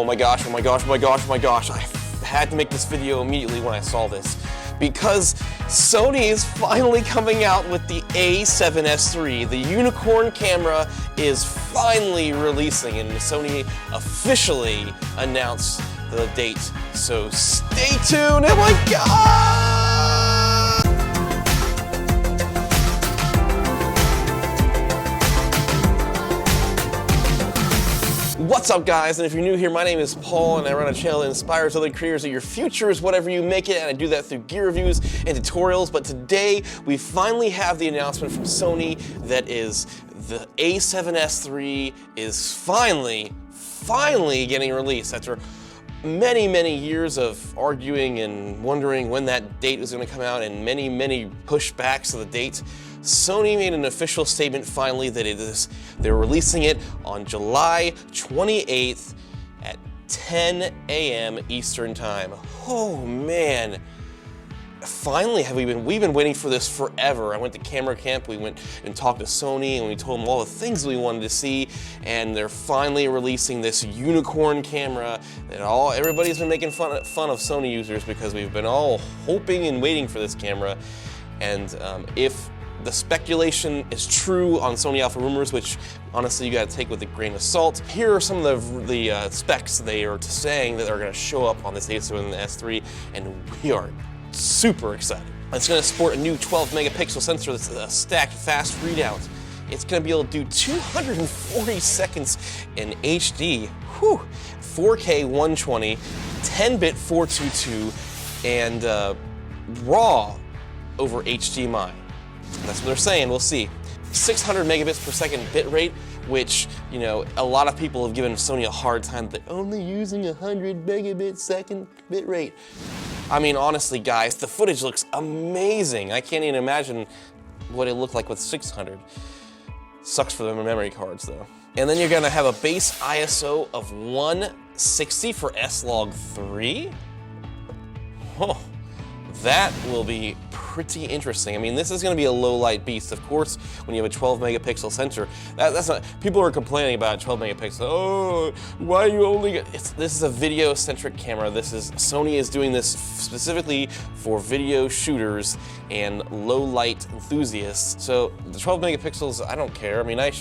Oh my gosh, oh my gosh, oh my gosh, oh my gosh. I had to make this video immediately when I saw this, because Sony is finally coming out with the A7S III. The unicorn camera is finally releasing, and Sony officially announced the date. So stay tuned. Oh my god! What's up, guys? And if you're new here, my name is Paul, and I run a channel that inspires other creators that your future is whatever you make it, and I do that through gear reviews and tutorials. But today, we finally have the announcement from Sony that is the A7S III is finally getting released after many years of arguing and wondering when that date was going to come out, and many pushbacks of the date. Sony made an official statement finally that they're releasing it on July 28th at 10 a.m. Eastern Time. Oh man. Finally, we've been waiting for this forever. I went to camera camp, we went and talked to Sony, and we told them all the things we wanted to see, and they're finally releasing this unicorn camera that everybody's been making fun of Sony users because we've been all hoping and waiting for this camera. And if the speculation is true on Sony Alpha rumors, which honestly you gotta take with a grain of salt, here are some of the specs they are saying that are gonna show up on this A7S III, and we are super excited. It's going to support a new 12 megapixel sensor that's a stacked fast readout. It's going to be able to do 240 seconds in HD, 4K 120, 10-bit 422, and RAW over HDMI. That's what they're saying, we'll see. 600 megabits per second bit rate, which, you know, a lot of people have given Sony a hard time that only using 100 megabit second bit rate. I mean, honestly, guys, the footage looks amazing. I can't even imagine what it looked like with 600. Sucks for the memory cards, though. And then you're gonna have a base ISO of 160 for S-Log3. Oh, that will be pretty interesting. I mean, this is going to be a low light beast. Of course, when you have a 12 megapixel sensor, that's not, people are complaining about 12 megapixel. Oh, why you only get, this is a video centric camera. Sony is doing this specifically for video shooters and low light enthusiasts. So the 12 megapixels, I don't care. I mean, I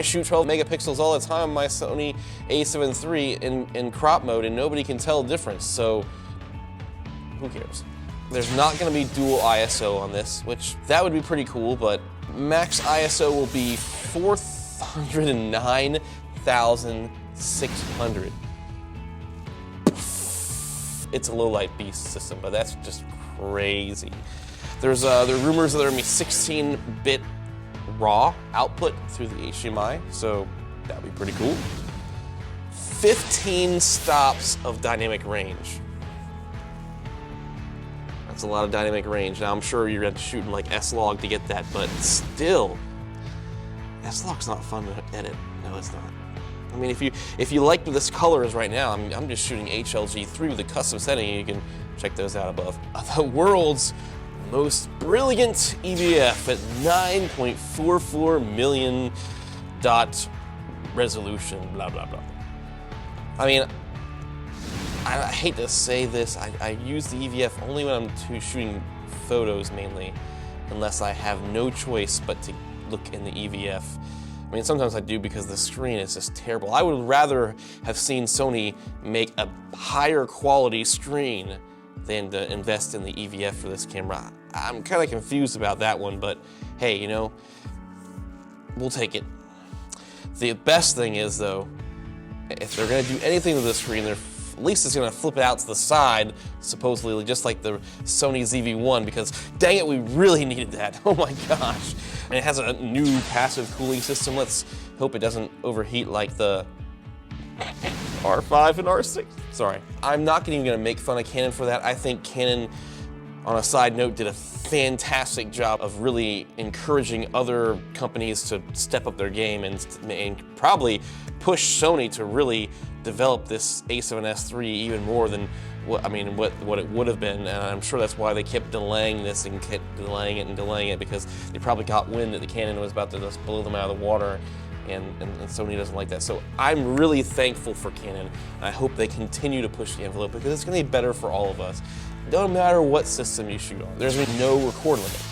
shoot 12 megapixels all the time on my Sony A7 III in crop mode, and nobody can tell the difference. So who cares? There's not going to be dual ISO on this, which that would be pretty cool, but max ISO will be 409,600. It's a low light beast system, but that's just crazy. There are rumors that there are going to be 16-bit RAW output through the HDMI, so that would be pretty cool. 15 stops of dynamic range. That's a lot of dynamic range. Now I'm sure you're going to shoot in like S-Log to get that, but still, S-Log's not fun to edit. No, it's not. I mean, if you like this colors right now, I'm just shooting HLG3 with a custom setting, and you can check those out above. The world's most brilliant EVF at 9.44 million dot resolution, blah blah blah. I mean, I hate to say this, I use the EVF only when I'm shooting photos mainly, unless I have no choice but to look in the EVF. I mean, sometimes I do because the screen is just terrible. I would rather have seen Sony make a higher quality screen than to invest in the EVF for this camera. I'm kind of confused about that one, but hey, you know, we'll take it. The best thing is, though, if they're gonna do anything with the screen, at least it's gonna flip it out to the side, supposedly, just like the Sony ZV-1, because dang it, we really needed that. Oh my gosh. And it has a new passive cooling system. Let's hope it doesn't overheat like the R5 and R6. Sorry. I'm not even gonna make fun of Canon for that. I think Canon, on a side note, did a fantastic job of really encouraging other companies to step up their game and probably push Sony to really develop this A7S III even more than what it would have been. And I'm sure that's why they kept delaying this and kept delaying it, because they probably got wind that the Canon was about to just blow them out of the water, and Sony doesn't like that. So I'm really thankful for Canon, and I hope they continue to push the envelope because it's gonna be better for all of us. No matter what system you shoot on, there's gonna be no record limit,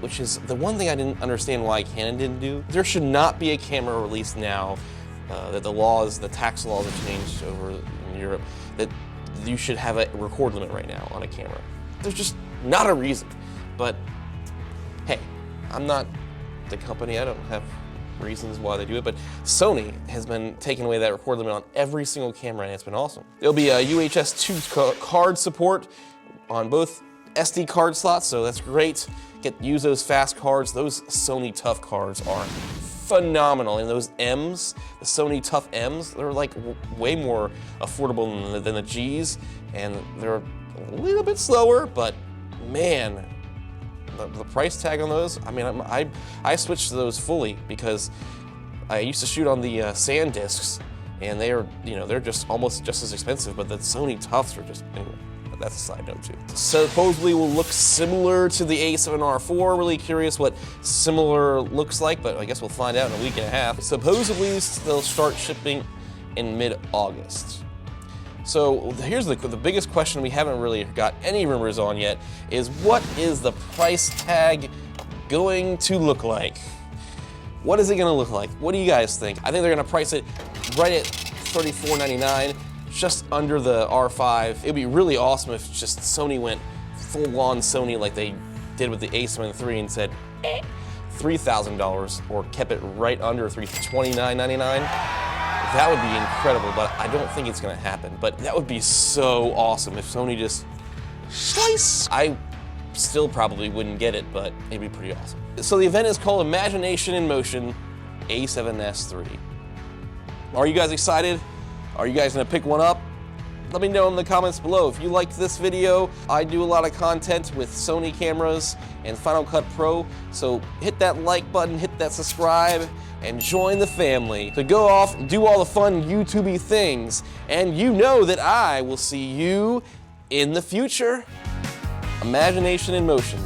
which is the one thing I didn't understand why Canon didn't do. There should not be a camera released now that the tax laws have changed over in Europe, that you should have a record limit right now on a camera. There's just not a reason. But hey, I'm not the company, I don't have reasons why they do it, but Sony has been taking away that record limit on every single camera, and it's been awesome. There'll be a UHS 2 card support on both SD card slots, so that's great. Use those fast cards. Those Sony Tough cards are phenomenal, and those M's, the Sony Tough M's, they're like way more affordable than the G's, and they're a little bit slower, but man, the price tag on those, I mean, I switched to those fully because I used to shoot on the SanDiscs, and they're just almost just as expensive, but the Sony Toughs are just, anyway, that's a side note too. Supposedly will look similar to the A7R4, really curious what similar looks like, but I guess we'll find out in a week and a half. Supposedly they'll start shipping in mid-August. So here's the biggest question we haven't really got any rumors on yet is what is the price tag going to look like? What is it gonna look like? What do you guys think? I think they're gonna price it right at $34.99, just under the R5. It'd be really awesome if just Sony went full-on Sony like they did with the A7 III and said $3,000 or kept it right under $29.99. That would be incredible, but I don't think it's gonna happen. But that would be so awesome if Sony just slice. I still probably wouldn't get it, but it'd be pretty awesome. So the event is called Imagination in Motion A7S III. Are you guys excited? Are you guys gonna pick one up? Let me know in the comments below. If you liked this video, I do a lot of content with Sony cameras and Final Cut Pro, so hit that like button, hit that subscribe, and join the family. So go off and do all the fun YouTube-y things, and you know that I will see you in the future. Imagination in motion.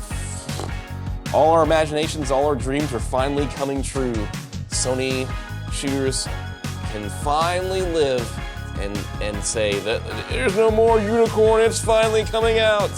All our imaginations, all our dreams are finally coming true. Sony shooters can finally live and say that there's no more unicorn, it's finally coming out.